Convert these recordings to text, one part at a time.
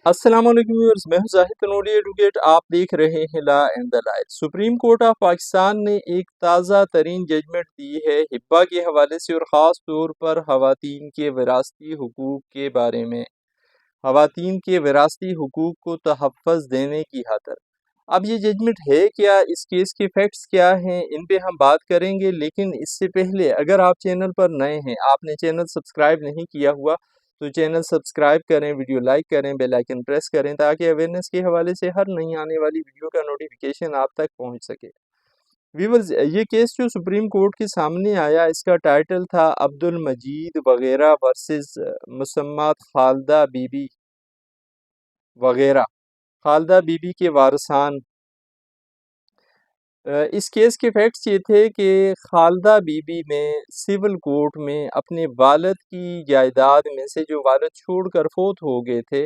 السلام علیکم ویورز، میں ہوں زاہد تنوری ایڈوکیٹ۔ آپ دیکھ رہے ہیں law and the light. Supreme court of Pakistan نے ایک تازہ ترین ججمنٹ دی ہے ہبا کے حوالے سے، اور خاص طور پر خواتین کے وراثتی حقوق کے بارے میں، خواتین کے وراثتی حقوق کو تحفظ دینے کی خاطر۔ اب یہ ججمنٹ ہے کیا، اس کیس کے فیکٹس کیا ہیں، ان پہ ہم بات کریں گے، لیکن اس سے پہلے اگر آپ چینل پر نئے ہیں، آپ نے چینل سبسکرائب نہیں کیا ہوا تو چینل سبسکرائب کریں، ویڈیو لائک کریں، بیل آئیکن پریس کریں تاکہ اویئرنیس کے حوالے سے ہر نئی آنے والی ویڈیو کا نوٹیفیکیشن آپ تک پہنچ سکے۔ ویورز، یہ کیس جو سپریم کورٹ کے سامنے آیا، اس کا ٹائٹل تھا عبد المجید وغیرہ ورسز مسمات خالدہ بی بی وغیرہ، خالدہ بی بی کے وارثان۔ اس کیس کے فیکٹس یہ تھے کہ خالدہ بی بی نے سول کورٹ میں اپنے والد کی جائیداد میں سے، جو والد چھوڑ کر فوت ہو گئے تھے،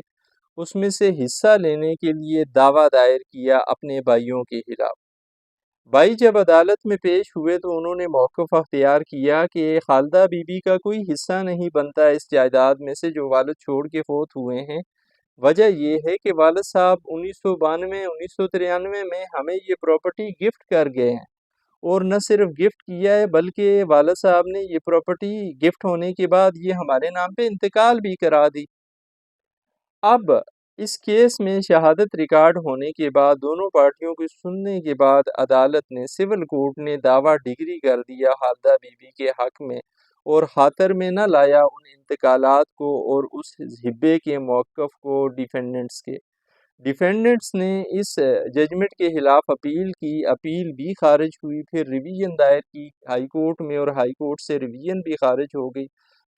اس میں سے حصہ لینے کے لیے دعویٰ دائر کیا اپنے بھائیوں کے خلاف۔ بھائی جب عدالت میں پیش ہوئے تو انہوں نے موقف اختیار کیا کہ خالدہ بی بی کا کوئی حصہ نہیں بنتا اس جائیداد میں سے جو والد چھوڑ کے فوت ہوئے ہیں۔ وجہ یہ ہے کہ والد صاحب 1992-1993 میں ہمیں یہ پراپرٹی گفٹ کر گئے ہیں، اور نہ صرف گفٹ کیا ہے بلکہ والد صاحب نے یہ پراپرٹی گفٹ ہونے کے بعد یہ ہمارے نام پہ انتقال بھی کرا دی۔ اب اس کیس میں شہادت ریکارڈ ہونے کے بعد، دونوں پارٹیوں کو سننے کے بعد، عدالت نے، سول کورٹ نے دعویٰ ڈگری کر دیا خالدہ بی بی کے حق میں، اور خاطر میں نہ لایا ان انتقالات کو اور اس ہبے کے موقف کو ڈیفینڈنٹس کے۔ ڈیفینڈنٹس نے اس ججمنٹ کے خلاف اپیل کی، اپیل بھی خارج ہوئی، پھر ریویژن دائر کی ہائی کورٹ میں، اور ہائی کورٹ سے ریویژن بھی خارج ہو گئی،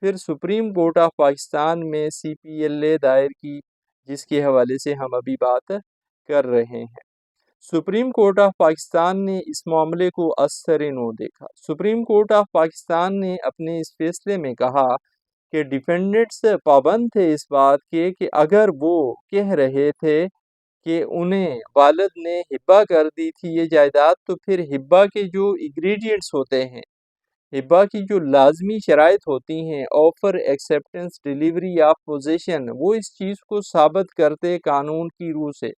پھر سپریم کورٹ آف پاکستان میں CPLA دائر کی، جس کے حوالے سے ہم ابھی بات کر رہے ہیں۔ سپریم کورٹ آف پاکستان نے اس معاملے کو ازسر نو دیکھا۔ سپریم کورٹ آف پاکستان نے اپنے اس فیصلے میں کہا کہ ڈیفینڈنٹس پابند تھے اس بات کے کہ اگر وہ کہہ رہے تھے کہ انہیں والد نے ہبہ کر دی تھی یہ جائیداد، تو پھر ہبہ کے جو انگریڈینٹس ہوتے ہیں، ہبہ کی جو لازمی شرائط ہوتی ہیں، offer, acceptance, delivery of position, وہ اس چیز کو ثابت کرتے قانون کی روح سے،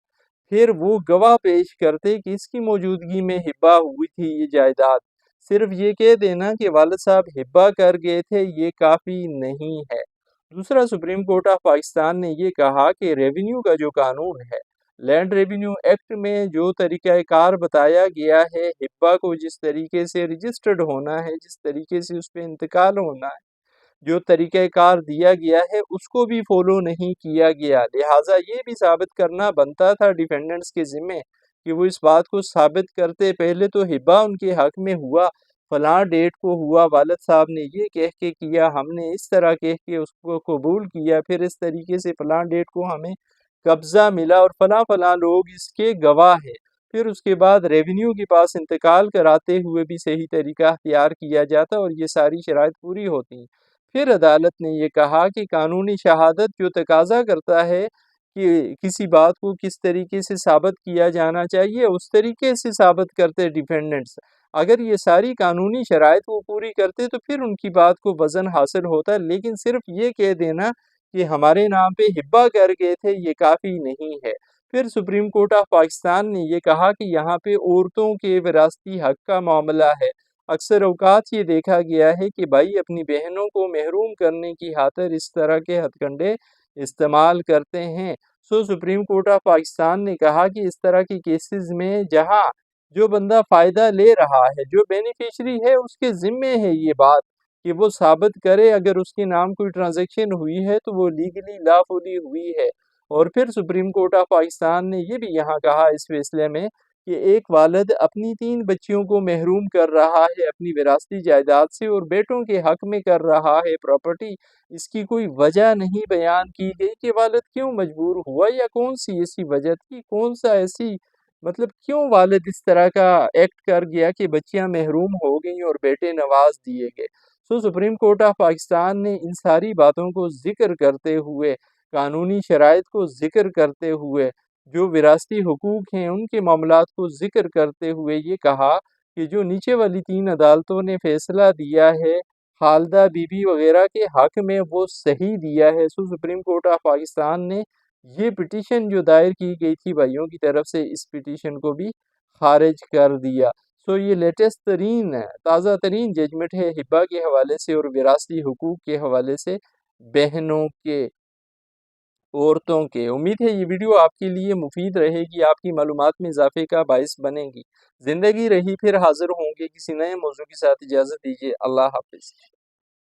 پھر وہ گواہ پیش کرتے کہ اس کی موجودگی میں ہبہ ہوئی تھی یہ جائیداد۔ صرف یہ کہہ دینا کہ والد صاحب ہبہ کر گئے تھے یہ کافی نہیں ہے۔ دوسرا، سپریم کورٹ آف پاکستان نے یہ کہا کہ ریونیو کا جو قانون ہے، لینڈ ریونیو ایکٹ میں جو طریقہ کار بتایا گیا ہے، ہبہ کو جس طریقے سے رجسٹرڈ ہونا ہے، جس طریقے سے اس پہ انتقال ہونا ہے، جو طریقہ کار دیا گیا ہے، اس کو بھی فالو نہیں کیا گیا۔ لہٰذا یہ بھی ثابت کرنا بنتا تھا ڈیفینڈنٹس کے ذمے کہ وہ اس بات کو ثابت کرتے، پہلے تو ہبہ ان کے حق میں ہوا، فلاں ڈیٹ کو ہوا، والد صاحب نے یہ کہہ کے کیا، ہم نے اس طرح کہہ کے اس کو قبول کیا، پھر اس طریقے سے فلاں ڈیٹ کو ہمیں قبضہ ملا، اور فلاں فلاں لوگ اس کے گواہ ہیں۔ پھر اس کے بعد ریونیو کے پاس انتقال کراتے ہوئے بھی صحیح طریقہ اختیار کیا جاتا، اور یہ ساری شرائط پوری ہوتی ہیں۔ پھر عدالت نے یہ کہا کہ قانونی شہادت جو تقاضا کرتا ہے کہ کسی بات کو کس طریقے سے ثابت کیا جانا چاہیے، اس طریقے سے ثابت کرتے ڈیفینڈنٹس۔ اگر یہ ساری قانونی شرائط وہ پوری کرتے تو پھر ان کی بات کو وزن حاصل ہوتا، لیکن صرف یہ کہہ دینا کہ ہمارے نام پہ ہبہ کر گئے تھے یہ کافی نہیں ہے۔ پھر سپریم کورٹ آف پاکستان نے یہ کہا کہ یہاں پہ عورتوں کے وراثتی حق کا معاملہ ہے۔ اکثر اوقات یہ دیکھا گیا ہے کہ بھائی اپنی بہنوں کو محروم کرنے کی خاطر اس طرح کے ہتھ کنڈے استعمال کرتے ہیں۔ سپریم کورٹ آف پاکستان نے کہا کہ اس طرح کی کیسز میں جہاں جو بندہ فائدہ لے رہا ہے، جو بینیفیشری ہے، اس کے ذمے ہے یہ بات کہ وہ ثابت کرے، اگر اس کے نام کوئی ٹرانزیکشن ہوئی ہے تو وہ لیگلی لافلی ہوئی ہے۔ اور پھر سپریم کورٹ آف پاکستان نے یہ بھی یہاں کہا اس فیصلے میں کہ ایک والد اپنی 3 بچیوں کو محروم کر رہا ہے اپنی وراثتی جائیداد سے، اور بیٹوں کے حق میں کر رہا ہے پراپرٹی، اس کی کوئی وجہ نہیں بیان کی گئی کہ والد کیوں مجبور ہوا، یا کون سی ایسی وجہ تھی، کون سا ایسی کیوں والد اس طرح کا ایکٹ کر گیا کہ بچیاں محروم ہو گئیں اور بیٹے نواز دیے گئے۔ سپریم کورٹ آف پاکستان نے ان ساری باتوں کو ذکر کرتے ہوئے، قانونی شرائط کو ذکر کرتے ہوئے، جو وراثتی حقوق ہیں ان کے معاملات کو ذکر کرتے ہوئے یہ کہا کہ جو نیچے والی 3 عدالتوں نے فیصلہ دیا ہے خالدہ بی بی وغیرہ کے حق میں وہ صحیح دیا ہے۔ سپریم کورٹ آف پاکستان نے یہ پٹیشن جو دائر کی گئی تھی بھائیوں کی طرف سے، اس پٹیشن کو بھی خارج کر دیا۔ سو یہ لیٹسٹ ترین تازہ ترین ججمنٹ ہے ہبہ کے حوالے سے اور وراثتی حقوق کے حوالے سے بہنوں کے، عورتوں کے۔ امید ہے یہ ویڈیو آپ کے لیے مفید رہے گی، آپ کی معلومات میں اضافے کا باعث بنے گی۔ زندگی رہی پھر حاضر ہوں گے کسی نئے موضوع کے ساتھ، اجازت دیجیے، اللہ حافظ۔